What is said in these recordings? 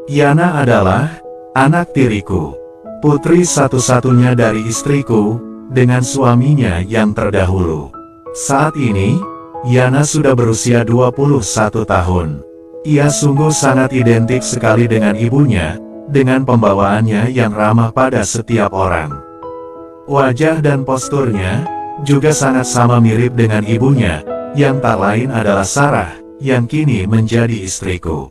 Yana adalah anak tiriku, putri satu-satunya dari istriku, dengan suaminya yang terdahulu. Saat ini, Yana sudah berusia 21 tahun. Ia sungguh sangat identik sekali dengan ibunya, dengan pembawaannya yang ramah pada setiap orang. Wajah dan posturnya juga sangat sama mirip dengan ibunya, yang tak lain adalah Sarah, yang kini menjadi istriku.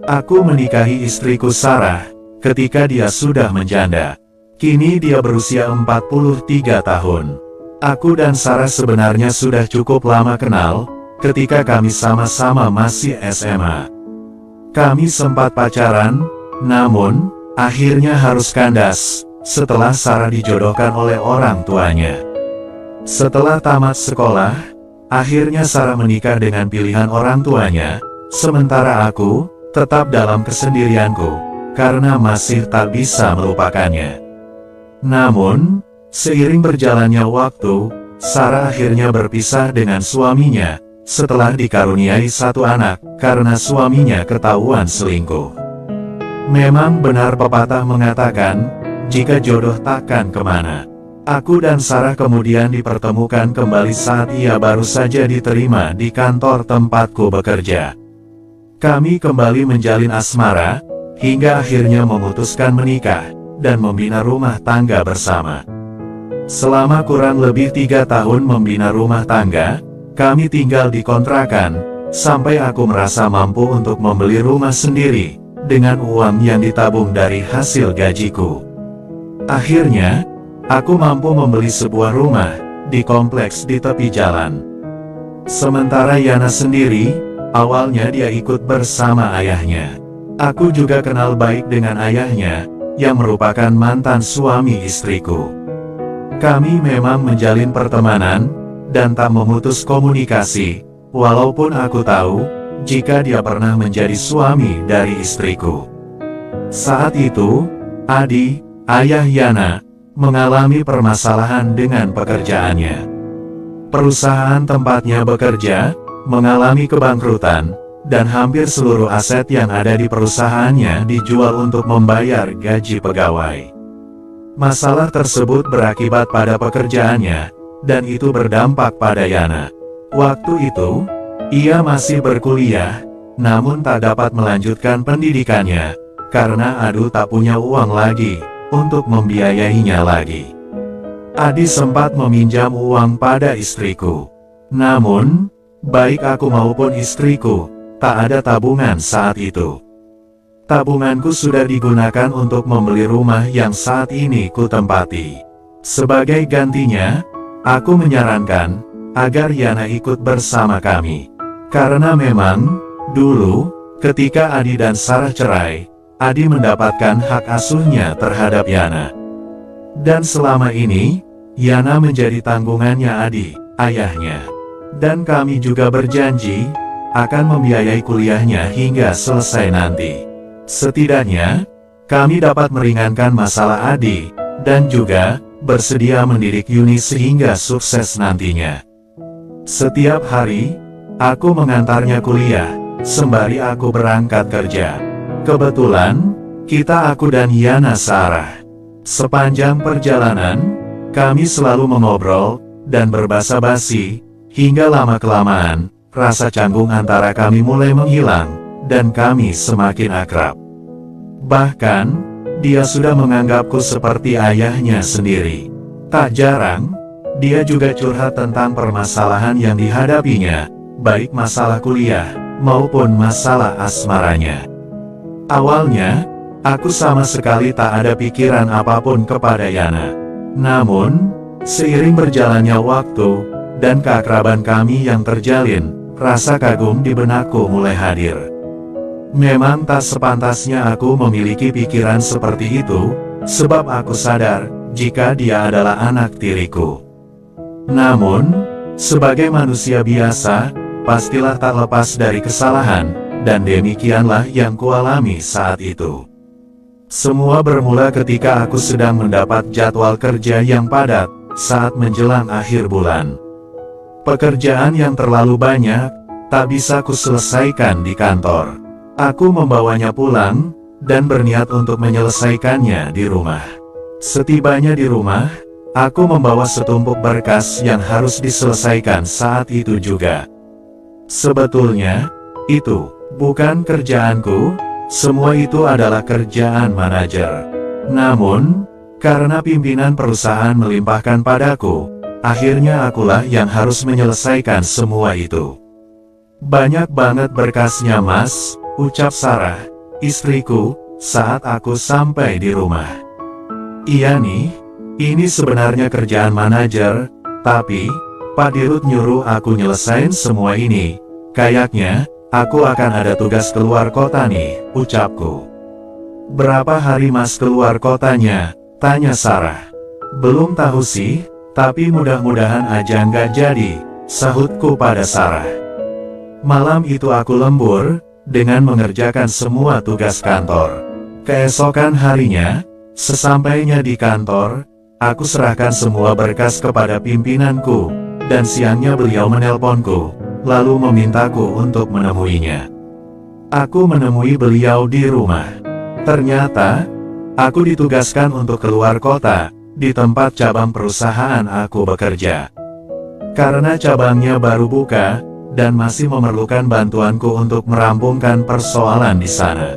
Aku menikahi istriku Sarah ketika dia sudah menjanda. Kini dia berusia 43 tahun. Aku dan Sarah sebenarnya sudah cukup lama kenal, ketika kami sama-sama masih SMA. Kami sempat pacaran, namun akhirnya harus kandas setelah Sarah dijodohkan oleh orang tuanya. Setelah tamat sekolah, akhirnya Sarah menikah dengan pilihan orang tuanya, sementara aku tetap dalam kesendirianku karena masih tak bisa melupakannya. Namun, seiring berjalannya waktu, Sarah akhirnya berpisah dengan suaminya setelah dikaruniai satu anak karena suaminya ketahuan selingkuh. Memang benar pepatah mengatakan, jika jodoh takkan kemana. Aku dan Sarah kemudian dipertemukan kembali saat ia baru saja diterima di kantor tempatku bekerja. Kami kembali menjalin asmara, hingga akhirnya memutuskan menikah dan membina rumah tangga bersama. Selama kurang lebih 3 tahun membina rumah tangga, kami tinggal di kontrakan, sampai aku merasa mampu untuk membeli rumah sendiri, dengan uang yang ditabung dari hasil gajiku. Akhirnya, aku mampu membeli sebuah rumah di kompleks di tepi jalan. Sementara Yana sendiri, awalnya dia ikut bersama ayahnya. Aku juga kenal baik dengan ayahnya, yang merupakan mantan suami istriku. Kami memang menjalin pertemanan, dan tak memutus komunikasi, walaupun aku tahu, jika dia pernah menjadi suami dari istriku. Saat itu, Adi, ayah Yana, mengalami permasalahan dengan pekerjaannya. Perusahaan tempatnya bekerja, mengalami kebangkrutan, dan hampir seluruh aset yang ada di perusahaannya dijual untuk membayar gaji pegawai. Masalah tersebut berakibat pada pekerjaannya, dan itu berdampak pada Yana. Waktu itu, ia masih berkuliah, namun tak dapat melanjutkan pendidikannya, karena Adu tak punya uang lagi untuk membiayainya lagi. Adi sempat meminjam uang pada istriku. Namun, baik aku maupun istriku, tak ada tabungan saat itu. Tabunganku sudah digunakan untuk membeli rumah yang saat ini ku tempati. Sebagai gantinya, aku menyarankan agar Yana ikut bersama kami. Karena memang, dulu, ketika Adi dan Sarah cerai, Adi mendapatkan hak asuhnya terhadap Yana. Dan selama ini, Yana menjadi tanggungannya Adi, ayahnya. Dan kami juga berjanji, akan membiayai kuliahnya hingga selesai nanti. Setidaknya, kami dapat meringankan masalah Adi, dan juga, bersedia mendidik Yuni sehingga sukses nantinya. Setiap hari, aku mengantarnya kuliah, sembari aku berangkat kerja. Kebetulan, aku dan Yana Sarah. Sepanjang perjalanan, kami selalu mengobrol, dan berbasa-basi, hingga lama-kelamaan, rasa canggung antara kami mulai menghilang, dan kami semakin akrab. Bahkan, dia sudah menganggapku seperti ayahnya sendiri. Tak jarang, dia juga curhat tentang permasalahan yang dihadapinya, baik masalah kuliah, maupun masalah asmaranya. Awalnya, aku sama sekali tak ada pikiran apapun kepada Yana. Namun, seiring berjalannya waktu, dan keakraban kami yang terjalin, rasa kagum di benakku mulai hadir. Memang tak sepantasnya aku memiliki pikiran seperti itu, sebab aku sadar, jika dia adalah anak tiriku. Namun, sebagai manusia biasa, pastilah tak lepas dari kesalahan, dan demikianlah yang kualami saat itu. Semua bermula ketika aku sedang mendapat jadwal kerja yang padat, saat menjelang akhir bulan. Pekerjaan yang terlalu banyak, tak bisa kuselesaikan di kantor. Aku membawanya pulang, dan berniat untuk menyelesaikannya di rumah. Setibanya di rumah, aku membawa setumpuk berkas yang harus diselesaikan saat itu juga. Sebetulnya, itu bukan kerjaanku, semua itu adalah kerjaan manajer. Namun, karena pimpinan perusahaan melimpahkan padaku, akhirnya akulah yang harus menyelesaikan semua itu. Banyak banget berkasnya mas, ucap Sarah, istriku, saat aku sampai di rumah. Iya nih, ini sebenarnya kerjaan manajer, tapi Pak Dirut nyuruh aku nyelesain semua ini. Kayaknya, aku akan ada tugas keluar kota nih, ucapku. Berapa hari mas keluar kotanya? Tanya Sarah. Belum tahu sih, tapi mudah-mudahan aja nggak jadi, sahutku pada Sarah. Malam itu aku lembur, dengan mengerjakan semua tugas kantor. Keesokan harinya, sesampainya di kantor, aku serahkan semua berkas kepada pimpinanku, dan siangnya beliau menelponku, lalu memintaku untuk menemuinya. Aku menemui beliau di rumah. Ternyata, aku ditugaskan untuk keluar kota, di tempat cabang perusahaan aku bekerja. Karena cabangnya baru buka, dan masih memerlukan bantuanku untuk merampungkan persoalan di sana.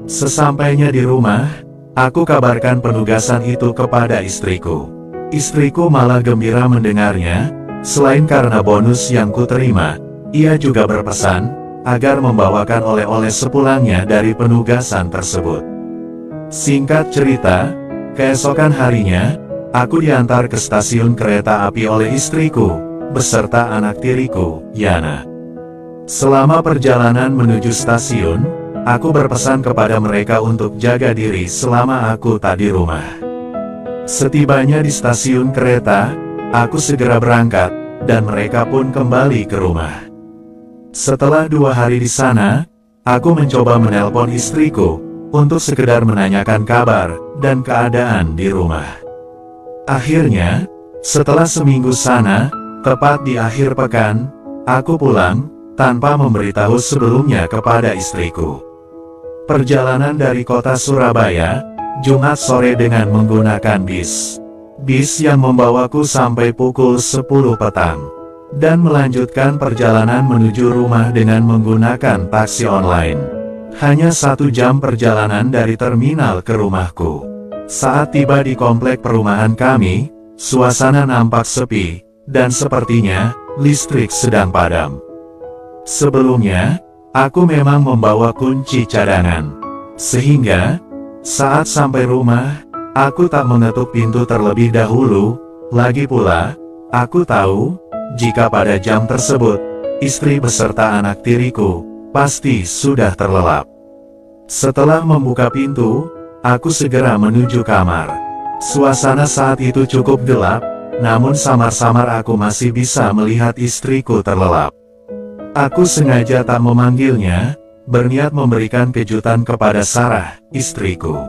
Sesampainya di rumah, aku kabarkan penugasan itu kepada istriku. Istriku malah gembira mendengarnya, selain karena bonus yang kuterima, ia juga berpesan agar membawakan oleh-oleh sepulangnya dari penugasan tersebut. Singkat cerita, keesokan harinya, aku diantar ke stasiun kereta api oleh istriku, beserta anak tiriku, Yana. Selama perjalanan menuju stasiun, aku berpesan kepada mereka untuk jaga diri selama aku tak di rumah. Setibanya di stasiun kereta, aku segera berangkat, dan mereka pun kembali ke rumah. Setelah 2 hari di sana, aku mencoba menelpon istriku, untuk sekedar menanyakan kabar, dan keadaan di rumah. Akhirnya, setelah seminggu sana, tepat di akhir pekan, aku pulang, tanpa memberitahu sebelumnya kepada istriku. Perjalanan dari kota Surabaya, Jumat sore dengan menggunakan bis. Bis yang membawaku sampai pukul 10 petang. Dan melanjutkan perjalanan menuju rumah dengan menggunakan taksi online. Hanya 1 jam perjalanan dari terminal ke rumahku. Saat tiba di komplek perumahan kami, suasana nampak sepi, dan sepertinya, listrik sedang padam. Sebelumnya, aku memang membawa kunci cadangan. Sehingga, saat sampai rumah, aku tak mengetuk pintu terlebih dahulu. Lagi pula, aku tahu, jika pada jam tersebut, istri beserta anak tiriku, pasti sudah terlelap. Setelah membuka pintu, aku segera menuju kamar. Suasana saat itu cukup gelap, namun samar-samar aku masih bisa melihat istriku terlelap. Aku sengaja tak memanggilnya, berniat memberikan kejutan kepada Sarah, istriku.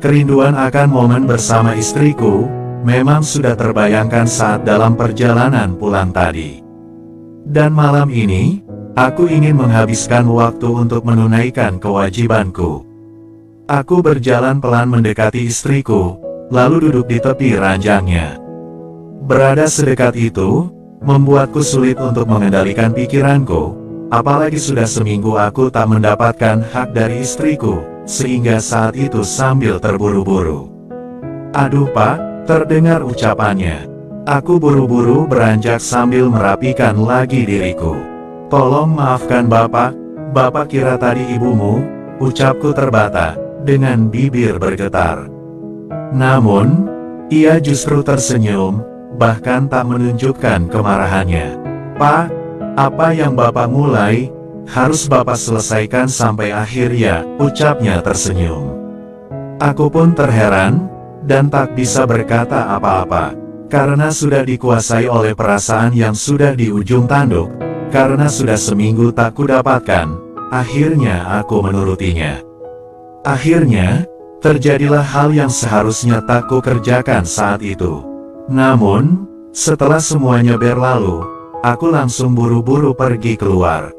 Kerinduan akan momen bersama istriku, memang sudah terbayangkan saat dalam perjalanan pulang tadi. Dan malam ini, aku ingin menghabiskan waktu untuk menunaikan kewajibanku. Aku berjalan pelan mendekati istriku, lalu duduk di tepi ranjangnya. Berada sedekat itu, membuatku sulit untuk mengendalikan pikiranku, apalagi sudah seminggu aku tak mendapatkan hak dari istriku, sehingga saat itu sambil terburu-buru. Aduh Pak, terdengar ucapannya. Aku buru-buru beranjak sambil merapikan lagi diriku. Tolong maafkan Bapak, Bapak kira tadi ibumu, ucapku terbata, dengan bibir bergetar. Namun, ia justru tersenyum, bahkan tak menunjukkan kemarahannya. Pak, apa yang Bapak mulai, harus Bapak selesaikan sampai akhir ya, ucapnya tersenyum. Aku pun terheran, dan tak bisa berkata apa-apa, karena sudah dikuasai oleh perasaan yang sudah di ujung tanduk, karena sudah seminggu tak kudapatkan, akhirnya aku menurutinya. Akhirnya, terjadilah hal yang seharusnya tak kukerjakan saat itu. Namun, setelah semuanya berlalu, aku langsung buru-buru pergi keluar.